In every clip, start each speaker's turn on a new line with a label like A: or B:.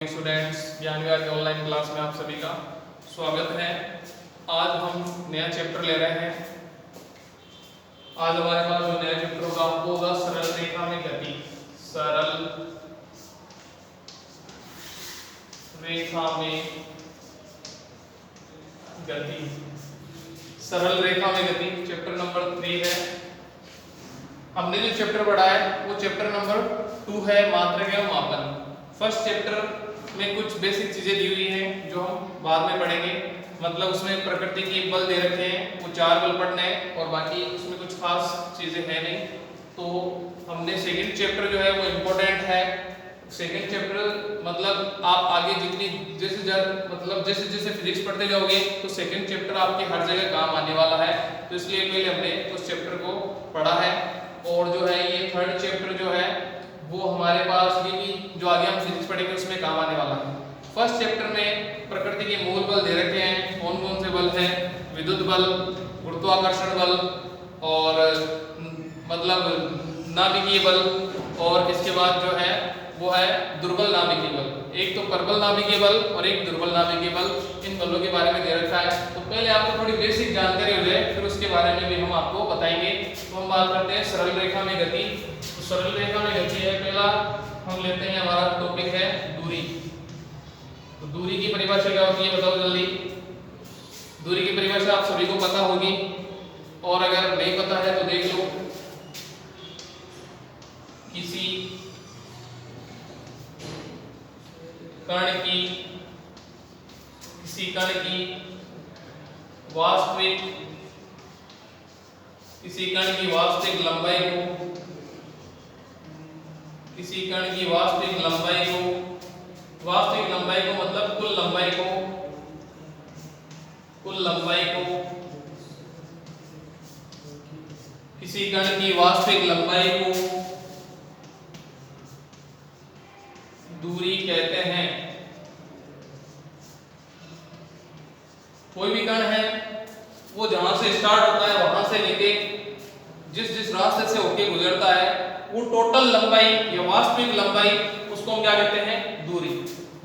A: Students ज्ञान विहार के online class में आप सभी का स्वागत है। आज हम नया चैप्टर ले रहे हैं। आज हमारे पास जो नया चैप्टर होगा वो होगा सरल रेखा में गति। सरल रेखा में गति, सरल रेखा में गति चैप्टर नंबर 3 है। हमने जो चैप्टर पढ़ा है वो चैप्टर नंबर 2 है, मात्रक एवं मापन। फर्स्ट चैप्टर में कुछ बेसिक चीजें दी हुई हैं जो हम बाद में पढ़ेंगे। मतलब उसमें प्रकृति के बल दे रखे हैं, वो 4 बल पढ़ने हैं और बाकी उसमें कुछ खास चीजें हैं नहीं। तो हमने सेकंड चैप्टर जो है वो इम्पोर्टेंट है। सेकंड चैप्टर मतलब आप आगे जितनी जैसे जैसे फिजिक्स पढ़ते जाओगे तो सेकंड चैप्टर आपके हर जगह काम आने वाला है। तो इसलिए पहले हमने उस चैप्टर को पढ़ा है। और जो है ये थर्ड चैप्टर जो है वो हमारे पास ये भी जो आगे हम फिजिक्स पढ़ेंगे उसमें काम आने वाला है। फर्स्ट चैप्टर में प्रकृति के मूल बल दे रखे हैं। कौन कौन से बल हैं? विद्युत बल, गुरुत्वाकर्षण बल और मतलब नाभिकीय बल, और इसके बाद जो है वो है दुर्बल नाभिकीय बल। एक तो प्रबल नाभिकीय बल और एक दुर्बल नाभिकीय बल। इन बलों के बारे में दे रखा है। तो पहले आपको थोड़ी बेसिक जानकारी हो जाए, फिर उसके बारे में भी हम आपको बताएंगे। तो हम बात करते हैं सरल रेखा में गति। तो सरल रेखा में गति है, पहला हम लेते हैं, हमारा टॉपिक है दूरी। तो दूरी की परिभाषा क्या होती है बताओ जल्दी। दूरी की परिभाषा आप सभी को पता होगी, और अगर नहीं पता है तो देख लो। किसी कण की वास्तविक लंबाई को, किसी कण की वास्तविक लंबाई को मतलब कुल लंबाई को किसी कण की वास्तविक लंबाई को दूरी कहते हैं। कोई भी कण है वो जहां से स्टार्ट होता है वहां से लेके जिस रास्ते से होके गुजरता है वो टोटल लंबाई या वास्तविक लंबाई, उसको हम क्या कहते हैं? दूरी।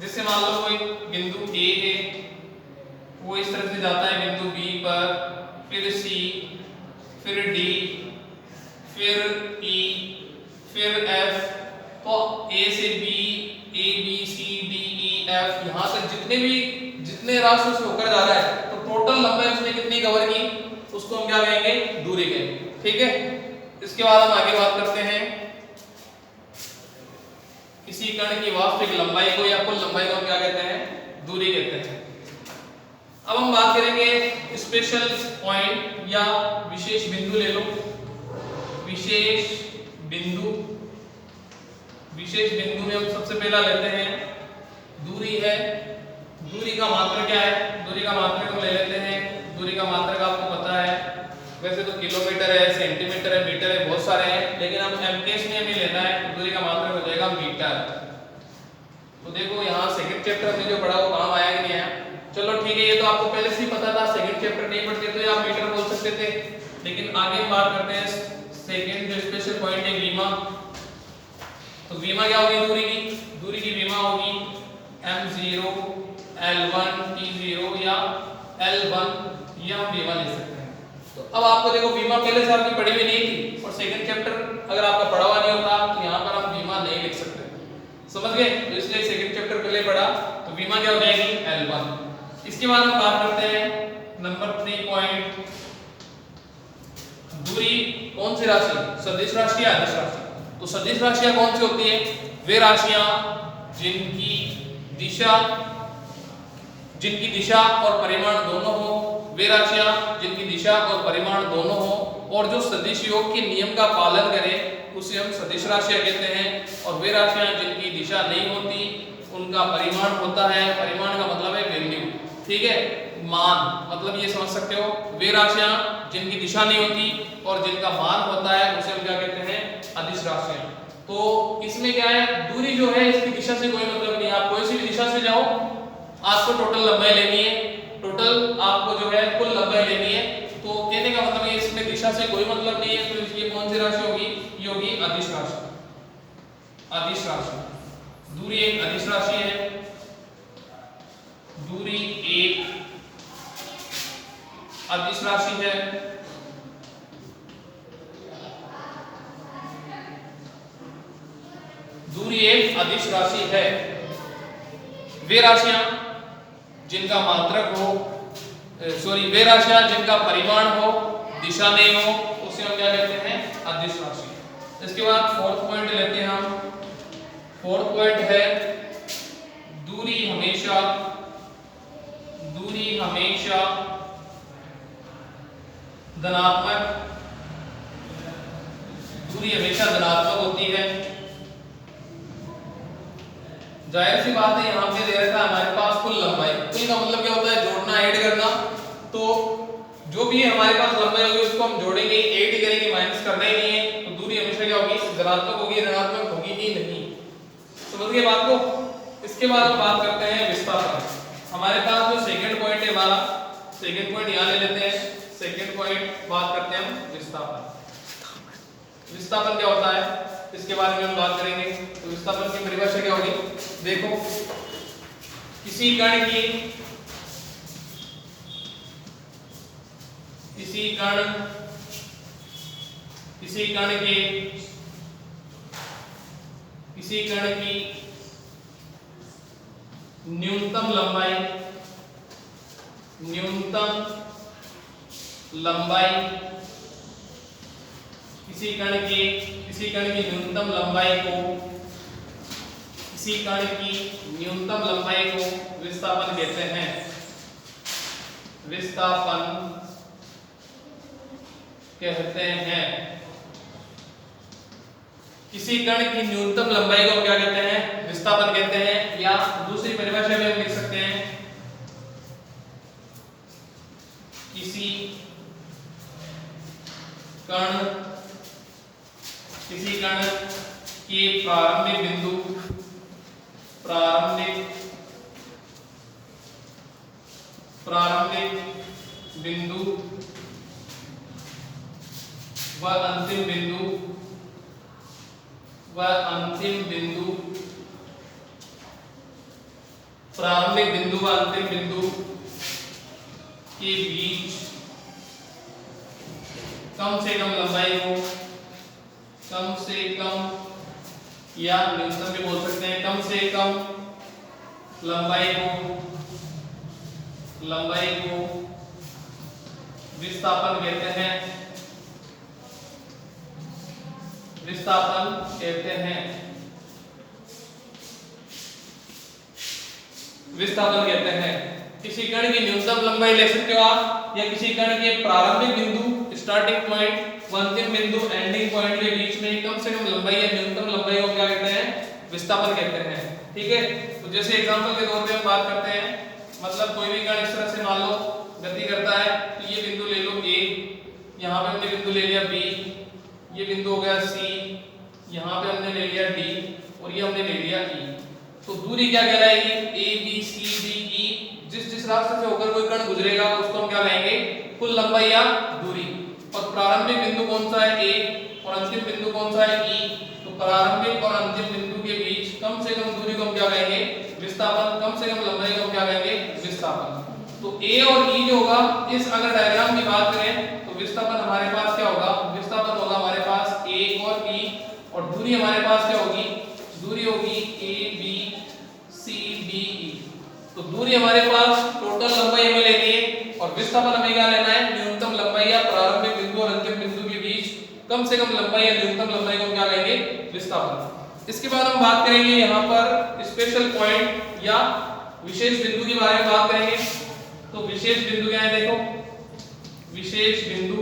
A: जैसे मान लो कोई बिंदु A है, वो इस तरह से जाता है बिंदु B पर, फिर C, फिर D, फिर E, फिर F। तो A से B, A B C D E F, यहाँ तक जितने रास्ते से होकर जा रहा है तो टोटल लंबाई उसने कितनी कवर की, उसको हम क्या कहेंगे? दूरी कहेंगे। ठीक है। इसके बाद हम आगे बात करते हैं किसी कण की वास्तविक लंबाई को या कुल लंबाई को हम क्या कहते हैं? दूरी कहते हैं। अब हम बात करेंगे स्पेशल पॉइंट या विशेष बिंदु। ले लो विशेष बिंदु में हम सबसे पहला लेते हैं दूरी है। दूरी का मात्रक क्या है? दूरी का मात्रक हम ले लेते हैं। दूरी का मात्रक आपको पता है, वैसे तो किलोमीटर है, सेंटीमीटर है, मीटर है, बहुत सारे हैं, लेकिन हम एमकेएस में हमें लेना है। तो दूरी का मात्रक हो जाएगा मीटर। तो देखो यहाँ सेकंड चैप्टर में जो पढ़ा वो काम आया कि नहीं आया? चलो ठीक है, ये तो आपको पहले से ही पता था। सेकंड चैप्टर नहीं पढ़ते तो आप मीटर बोल सकते थे, लेकिन आगे हम बात करते हैं सेकंड जो स्पेशल पॉइंट है विमा। तो विमा क्या होगी? दूरी की विमा होगी m0 l1 t0 या l1, ये हम विमा ले सकते हैं। तो अब आपको देखो विमा पहले से आपकी पढ़ी हुई नहीं थी, और सेकंड चैप्टर अगर आपका पढ़ा हुआ नहीं होता तो यहाँ पर हम विमा नहीं लिख सकते। समझ गए? तो इसलिए सेकंड चैप्टर पहले पढ़ा, तो विमा क्या हो जाएगी? l1। इसके बाद हम बात करते हैं नंबर 3 पॉइंट, दूरी कौन सी राशि? सदिश राशि या अदिश राशि? तो सदिश राशियां कौन सी होती है? वे राशियां जिनकी दिशा और परिमाण दोनों हो, वे राशियां जिनकी दिशा और परिमाण दोनों हो और जो सदिश योग के नियम का पालन करें उसे हम सदिश राशियां कहते हैं। और वे राशियां जिनकी दिशा नहीं होती, उनका परिमाण होता है। परिमाण का मतलब है वैल्यू, ठीक है, मान, मतलब ये समझ सकते हो। वे राशियां जिनकी दिशा नहीं होती और जिनका मान होता है उसे हम क्या कहते हैं? अदिश राशियां। तो इसमें क्या है, दूरी जो है इसकी दिशा से कोई मतलब नहीं। आप कोई सी भी दिशा से जाओ, आपको टोटल लंबाई लेनी है, टोटल आपको जो है कुल लंबाई लेनी है। तो कहने का मतलब ये इसमें दिशा से कोई मतलब नहीं है। तो ये कौन सी राशि होगी? ये होगी अदिश राशि। अदिश राशि, दूरी एक अदिश राशि है। अदिश राशि है। दूरी एक अदिश राशि है। वे राशियां जिनका मात्रक हो, वे राशियां जिनका परिमाण हो, दिशा नहीं हो, उसे हम क्या कहते हैं? अदिश राशि। इसके बाद फोर्थ पॉइंट लेते हैं हम। फोर्थ पॉइंट है दूरी हमेशा धनात्मक, दूरी हमेशा धनात्मक होती है। जाहिर सी बात है, यहाँ पे दे रखा है हमारे पास कुल लंबाई। कुल का मतलब क्या होता है? जोड़ना, ऐड करना। तो जो भी हमारे पास लंबाई होगी उसको हम जोड़ेंगे, ऐड ही करेंगे, माइनस करना ही नहीं है। तो दूरी हमेशा क्या होगी? धनात्मक होगी, ऋणात्मक होगी ही नहीं। समझ गए बात को? इसके बाद हम बात करते हैं विस्थापन। हमारे पास जो सेकंड पॉइंट है हमारा, सेकंड पॉइंट यहाँ ले लेते हैं। सेकंड पॉइंट बात करते हैं हम विस्थापन। विस्थापन क्या होता है इसके बारे में हम बात करेंगे। तो विस्थापन की परिभाषा क्या होगी? देखो, किसी कण की न्यूनतम लंबाई किसी कण की न्यूनतम लंबाई को विस्थापन कहते हैं। किसी कण की न्यूनतम लंबाई को क्या कहते हैं? विस्थापन कहते हैं। या दूसरी परिभाषा में हम लिख सकते हैं, किसी कण के प्रारंभिक बिंदु व अंतिम बिंदु के बीच कम से कम लंबाई को, या न्यूनतम भी बोल सकते हैं, कम से कम लंबाई को विस्थापन कहते हैं। विस्थापन कहते हैं। किसी कण की न्यूनतम लंबाई ले सकते हो आप, या किसी कण के प्रारंभिक बिंदु, स्टार्टिंग पॉइंट, अंतिम बिंदु, एंडिंग पॉइंट के बीच में कम से कम लंबाई या न्यूनतम लंबाई को क्या कहते हैं? विस्थापन कहते हैं। ठीक है। तो जैसे एग्जांपल के तौर पे हम बात करते हैं, मतलब कोई भी कण इस तरह से मान लो गति करता है, तो ये बिंदु ले लो A, यहाँ पे हमने बिंदु ले लिया B, ये बिंदु हो गया C, यहाँ पे हमने ले लिया D, और ये हमने ले लिया E। तो दूरी क्या कहलाएगी? A B C D E। जिस रास्ते से होकर कोई कण गुजरेगा उसको हम क्या कहेंगे? कुल लंबाई या दूरी। और प्रारंभिक बिंदु कौन सा है? A, और अंतिम बिंदु कौन सा है? E। तो प्रारंभिक और अंतिम बिंदु के बीच कम से कम दूरी को हम क्या कहेंगे? विस्थापन। कम से कम लंबाई को हम क्या कहेंगे? विस्थापन। तो A और E जो होगा, इस अगर डायग्राम की बात करें तो विस्थापन हमारे पास क्या होगा? विस्थापन होगा हमारे पास A और E, और दूरी हमारे पास क्या होगी? दूरी होगी A B C D E। तो दूरी हमारे पास टोटल लंबाई हमें लेनी है, और विस्थापन हमें क्या लेना है? न्यूनतम लंबाई या प्रारंभिक बिंदु और अंतिम बिंदु के बीच कम से कम लंबाई या न्यूनतम लंबाई को क्या कहेंगे? विस्थापन। इसके बाद हम बात करेंगे यहाँ पर स्पेशल पॉइंट या विशेष बिंदु के बारे में बात करेंगे। तो विशेष बिंदु क्या है? देखो, विशेष बिंदु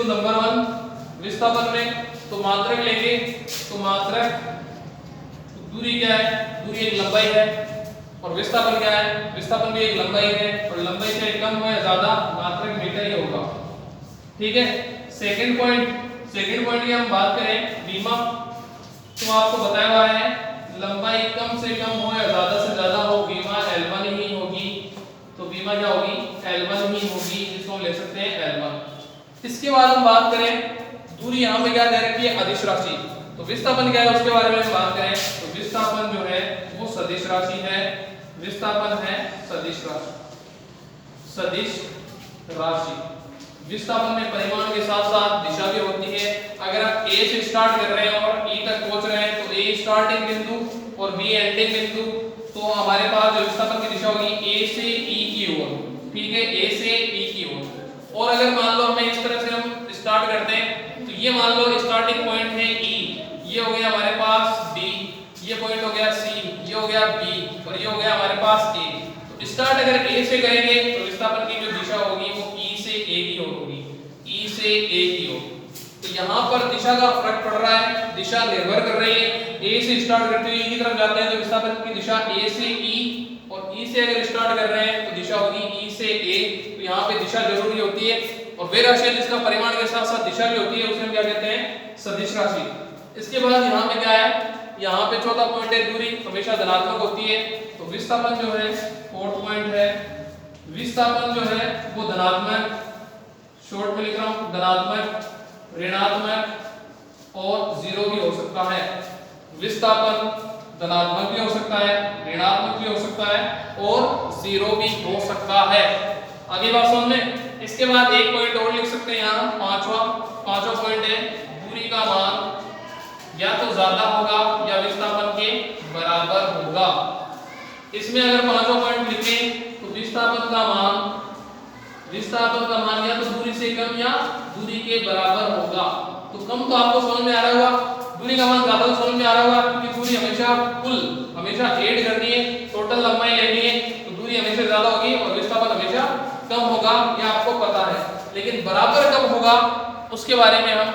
A: नंबर 1 विस्थापन में तो मात्रक लेंगे। तो मात्रक, दूरी क्या है? दूरी एक लंबाई है, और विस्थापन क्या है? विस्थापन भी एक लंबाई है, और लंबाई से कम हो या ज्यादा मात्रक मीटर ही होगा। ठीक है। सेकंड पॉइंट की हम बात करें, बीमा, तो आपको बताया हुआ है लंबाई कम से कम हो या ज्यादा से ज्यादा हो, बीमा L1 ही होगी। तो बीमा क्या होगी? L1 ही होगी, जिसको हम ले सकते हैं L1। इसके बाद हम बात करें दूरी, यहाँ पे क्या दे रखी है? अदिश राशि। तो विस्थापन क्या है उसके बारे में हम बात करें, तो विस्थापन जो है वो सदिश राशि है। विस्थापन है सदिश राशि। सदिश राशि विस्थापन में परिमाण के साथ साथ दिशा भी होती है। अगर आप ए से स्टार्ट कर रहे हैं और ई तक पहुंच रहे हैं तो ए स्टार्टिंग बिंदु और बी एंडिंग बिंदु, तो हमारे पास जो विस्थापन की दिशा होगी ए से ई की ओर, ठीक है, ए से ई की ओर। और अगर मान लो हमें इस तरह से हम स्टार्ट करते हैं तो ये मान लो स्टार्टिंग पॉइंट है ई, ये हो गया हमारे पास डी, ये पॉइंट हो गया सी, ये हो गया बी और ये हो गया हमारे पास ए। तो स्टार्ट अगर ए से करेंगे तो विस्थापन की जो दिशा होगी वो ई से ए की ओर होगी, ई से ए की ओर। तो यहाँ पर दिशा का फर्क पड़ रहा है, दिशा निर्भर कर रही है। ए से स्टार्ट करते हुए ई की तरफ जाते हैं तो विस्थापन की दिशा ए से ई, और ई से अगर स्टार्ट कर रहे हैं तो दिशा होगी ई से ए। तो यहाँ पे दिशा जरूरी होती है। और वे राशि जिसका परिमाण के साथ साथ दिशा भी होती है उसे हम क्या कहते हैं, सदिश राशि। इसके बाद यहाँ पे क्या है, यहाँ पे चौथा पॉइंट है दूरी, हमेशा धनात्मक होती है। तो विस्थापन जो है फोर्थ पॉइंट है, विस्थापन जो है वो धनात्मक, शॉर्ट में लिख रहा हूं, धनात्मक, ऋणात्मक और जीरो भी हो सकता है। विस्थापन धनात्मक भी हो सकता है, ऋणात्मक भी हो सकता है और जीरो भी हो सकता है। आगे बात समझ में। इसके बाद एक पॉइंट और लिख सकते हैं यहाँ, पांचवा पॉइंट है दूरी का मान या तो ज्यादा होगा या विस्थापन के बराबर होगा। इसमें अगर पांचवा पॉइंट लिखें तो विस्थापन का मान या तो दूरी से कम या दूरी के बराबर होगा। तो कम तो आपको समझ में आ रहा होगा, दूरी का मान ज्यादा तो समझ में आ रहा होगा, क्योंकि दूरी हमेशा ऐड करनी है, टोटल लंबाई लेनी है, तो दूरी हमेशा ज्यादा होगी और विस्थापन हमेशा कम होगा, यह आपको पता है। लेकिन बराबर कब होगा उसके बारे में हम